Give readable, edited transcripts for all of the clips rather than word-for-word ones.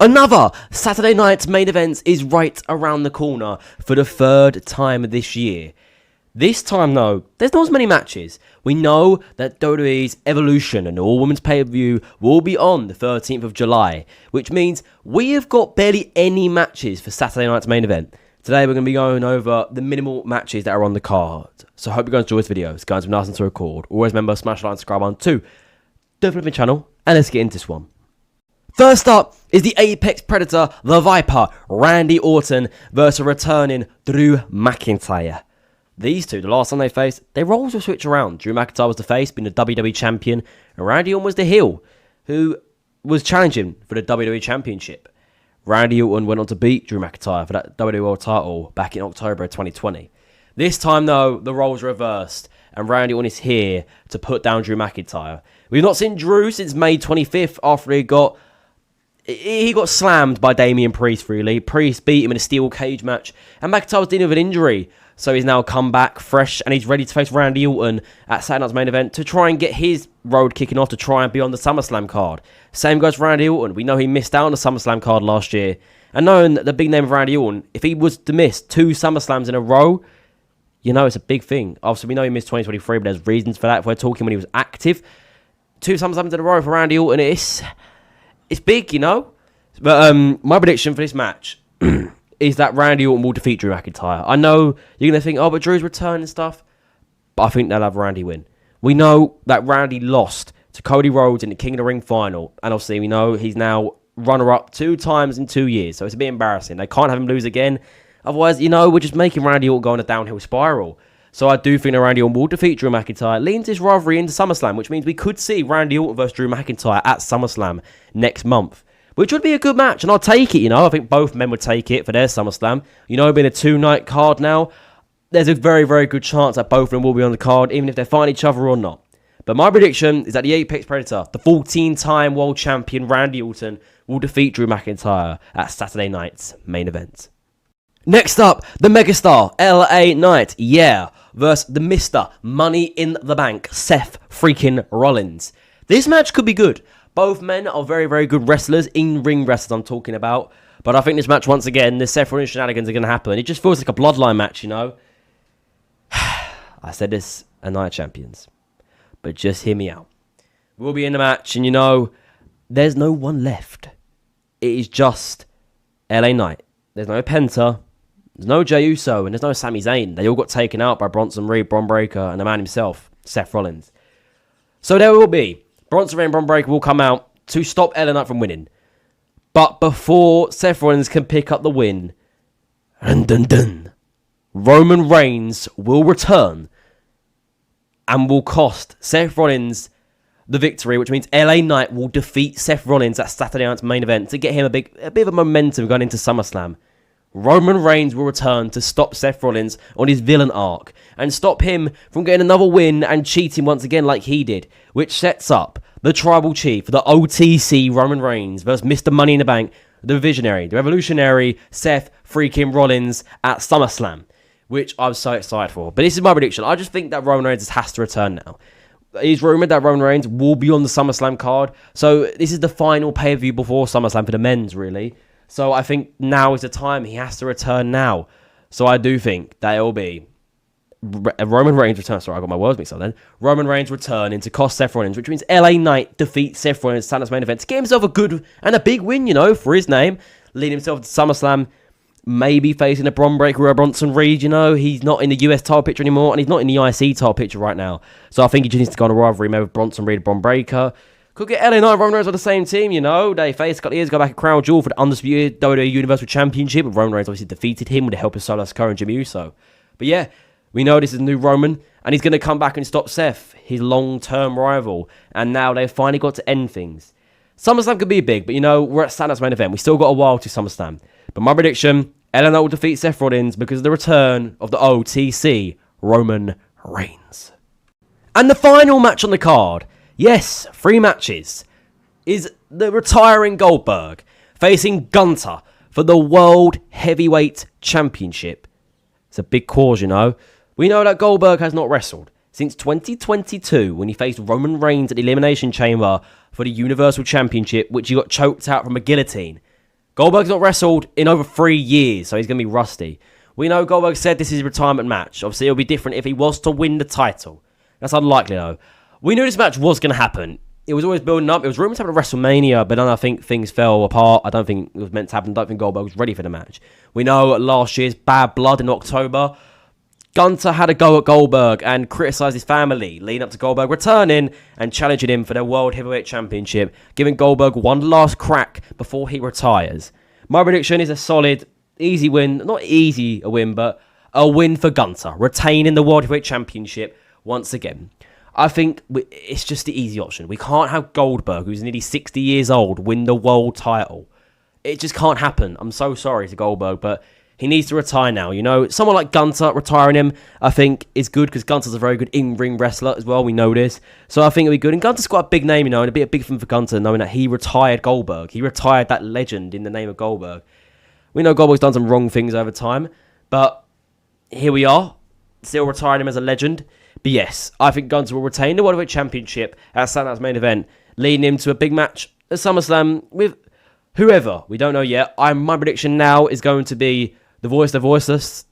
Another Saturday night's main event is right around the corner for the third time this year. This time, though, there's not as many matches. We know that WWE's Evolution and All Women's Pay-Per-View will be on the 13th of July, which means we have got barely any matches for Saturday night's main event. Today, we're going to be going over the minimal matches that are on the card. So I hope you guys enjoy this video. It's going to be nice and to record. Always remember, smash like and subscribe on to the flipping channel, and let's get into this one. First up is the Apex Predator, the Viper, Randy Orton versus returning Drew McIntyre. These two, the last time they faced, their roles will switch around. Drew McIntyre was the face, being the WWE Champion, and Randy Orton was the heel, who was challenging for the WWE Championship. Randy Orton went on to beat Drew McIntyre for that WWE World title back in October of 2020. This time, though, the roles reversed, and Randy Orton is here to put down Drew McIntyre. We've not seen Drew since May 25th after he got slammed by Damian Priest, really. Priest beat him in a steel cage match, and McIntyre was dealing with an injury. So he's now come back fresh, and he's ready to face Randy Orton at Saturday night's main event to try and get his road kicking off to try and be on the SummerSlam card. Same goes for Randy Orton. We know he missed out on the SummerSlam card last year. And knowing the big name of Randy Orton, if he was to miss 2 SummerSlams in a row, you know it's a big thing. Obviously, we know he missed 2023, but there's reasons for that. If we're talking when he was active, 2 SummerSlams in a row for Randy Orton, it's big, you know. But my prediction for this match is that Randy Orton will defeat Drew McIntyre. I know you're going to think, oh, but Drew's return and stuff. But I think they'll have Randy win. We know that Randy lost to Cody Rhodes in the King of the Ring final. And obviously, we know he's now runner-up 2 times in 2 years. So it's a bit embarrassing. They can't have him lose again. Otherwise, you know, we're just making Randy Orton go on a downhill spiral. So I do think that Randy Orton will defeat Drew McIntyre, leans this rivalry into SummerSlam, which means we could see Randy Orton versus Drew McIntyre at SummerSlam next month. Which would be a good match, and I'll take it, you know. I think both men would take it for their SummerSlam. You know, being a 2-night card now, there's a very, very good chance that both of them will be on the card, even if they fight each other or not. But my prediction is that the Apex Predator, the 14-time world champion Randy Orton, will defeat Drew McIntyre at Saturday night's main event. Next up, the megastar, LA Knight, versus the Mr. Money in the Bank, Seth freaking Rollins. This match could be good. Both men are very, very good wrestlers, in-ring wrestlers I'm talking about. But I think this match, once again, the Seth Rollins shenanigans are going to happen. It just feels like a bloodline match, you know. I said this at Night of Champions. But just hear me out. We'll be in the match, and you know, there's no one left. It is just LA Knight. There's no Penta. There's no Jey Uso, and there's no Sami Zayn. They all got taken out by Bronson Reed, Bron Breakker, and the man himself, Seth Rollins. So there will be. Bronson Reed and Bron Breakker will come out to stop LA Knight from winning. But before Seth Rollins can pick up the win, Roman Reigns will return and will cost Seth Rollins the victory, which means LA Knight will defeat Seth Rollins at Saturday night's main event to get him a bit of a momentum going into SummerSlam. Roman Reigns will return to stop Seth Rollins on his villain arc and stop him from getting another win and cheating once again like he did, which sets up the Tribal Chief for the OTC Roman Reigns versus Mr. Money in the Bank, the Visionary, the Revolutionary Seth freaking Rollins at SummerSlam, which I'm so excited for. But this is my prediction. I just think that Roman Reigns has to return now. It is rumoured that Roman Reigns will be on the SummerSlam card, so this is the final pay-per-view before SummerSlam for the men's, really. So I think now is the time. He has to return now. So I do think that it will be Roman Reigns return. Sorry, I got my words mixed up then. Roman Reigns returning to cost Seth Rollins, which means LA Knight defeats Seth Rollins at Saturday's main event to get himself a good and a big win, you know, for his name. Leading himself to SummerSlam, maybe facing a Bron Breakker or a Bronson Reed, you know. He's not in the US title picture anymore, and he's not in the IC title picture right now. So I think he just needs to go on a rivalry, maybe with Bronson Reed, Bron Breakker. Could get LA Knight and Roman Reigns on the same team, you know. They faced a couple of years ago back at Crown Jewel for the undisputed WWE Universal Championship. Roman Reigns obviously defeated him with the help of Solo Sikoa and Jimmy Uso. But yeah, we know this is a new Roman, and he's going to come back and stop Seth, his long-term rival. And now they've finally got to end things. SummerSlam could be big, but you know, we're at Saturday's main event. We still got a while to SummerSlam. But my prediction, LA Knight will defeat Seth Rollins because of the return of the OTC Roman Reigns. And the final match on the card, yes, 3 matches, is the retiring Goldberg facing Gunther for the World Heavyweight Championship. It's a big cause, you know. We know that Goldberg has not wrestled since 2022 when he faced Roman Reigns at the Elimination Chamber for the Universal Championship, which he got choked out from a guillotine. Goldberg's not wrestled in over 3 years, so he's going to be rusty. We know Goldberg said this is his retirement match. Obviously, it'll be different if he was to win the title. That's unlikely, though. We knew this match was going to happen. It was always building up. It was rumored to happen at WrestleMania, but then I think things fell apart. I don't think it was meant to happen. I don't think Goldberg was ready for the match. We know last year's Bad Blood in October, Gunther had a go at Goldberg and criticised his family, leading up to Goldberg returning and challenging him for their World Heavyweight Championship, giving Goldberg one last crack before he retires. My prediction is a solid, easy win. Not easy a win, but a win for Gunther, retaining the World Heavyweight Championship once again. I think it's just the easy option. We can't have Goldberg, who's nearly 60 years old, win the world title. It just can't happen. I'm so sorry to Goldberg, but he needs to retire now. You know, someone like Gunther, retiring him, I think is good because Gunther's a very good in-ring wrestler as well. We know this. So I think it'll be good. And Gunther's quite a big name, you know, and it'd be a big thing for Gunther knowing that he retired Goldberg. He retired that legend in the name of Goldberg. We know Goldberg's done some wrong things over time, but here we are, still retiring him as a legend. But yes, I think Gunther will retain the World Heavyweight Championship at SmackDown's main event, leading him to a big match at SummerSlam with whoever. We don't know yet. My prediction now is going to be the voice, the voiceless,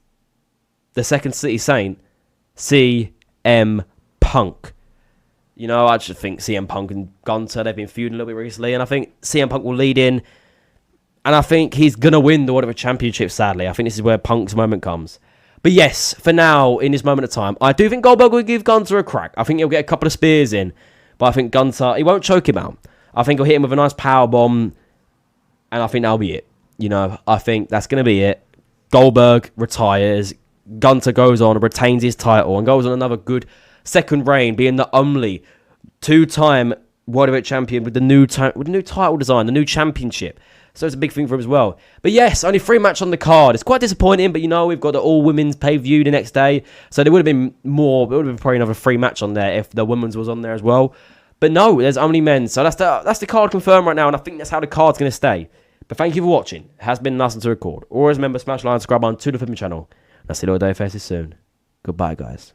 the Second City Saint, CM Punk. You know, I just think CM Punk and Gunther, they've been feuding a little bit recently, and I think CM Punk will lead in, and I think he's going to win the World Heavyweight Championship, sadly. I think this is where Punk's moment comes. But yes, for now, in this moment of time, I do think Goldberg will give Gunther a crack. I think he'll get a couple of spears in, but I think Gunther, he won't choke him out. I think he'll hit him with a nice power bomb, and I think that'll be it. You know, I think that's going to be it. Goldberg retires, Gunther goes on and retains his title and goes on another good second reign, being the only two-time World Heavyweight Champion with the new title design, the new championship. So it's a big thing for him as well. But yes, only 3 matches on the card. It's quite disappointing, but you know, we've got the all-women's pay-per-view the next day. So there would have been more, there would have been probably another 3 match on there if the women's was on there as well. But no, there's only men. So that's the card confirmed right now, and I think that's how the card's going to stay. But thank you for watching. It has been nice to record. Always remember, smash like and subscribe on to the Flipping channel. And I'll see you all day faces soon. Goodbye, guys.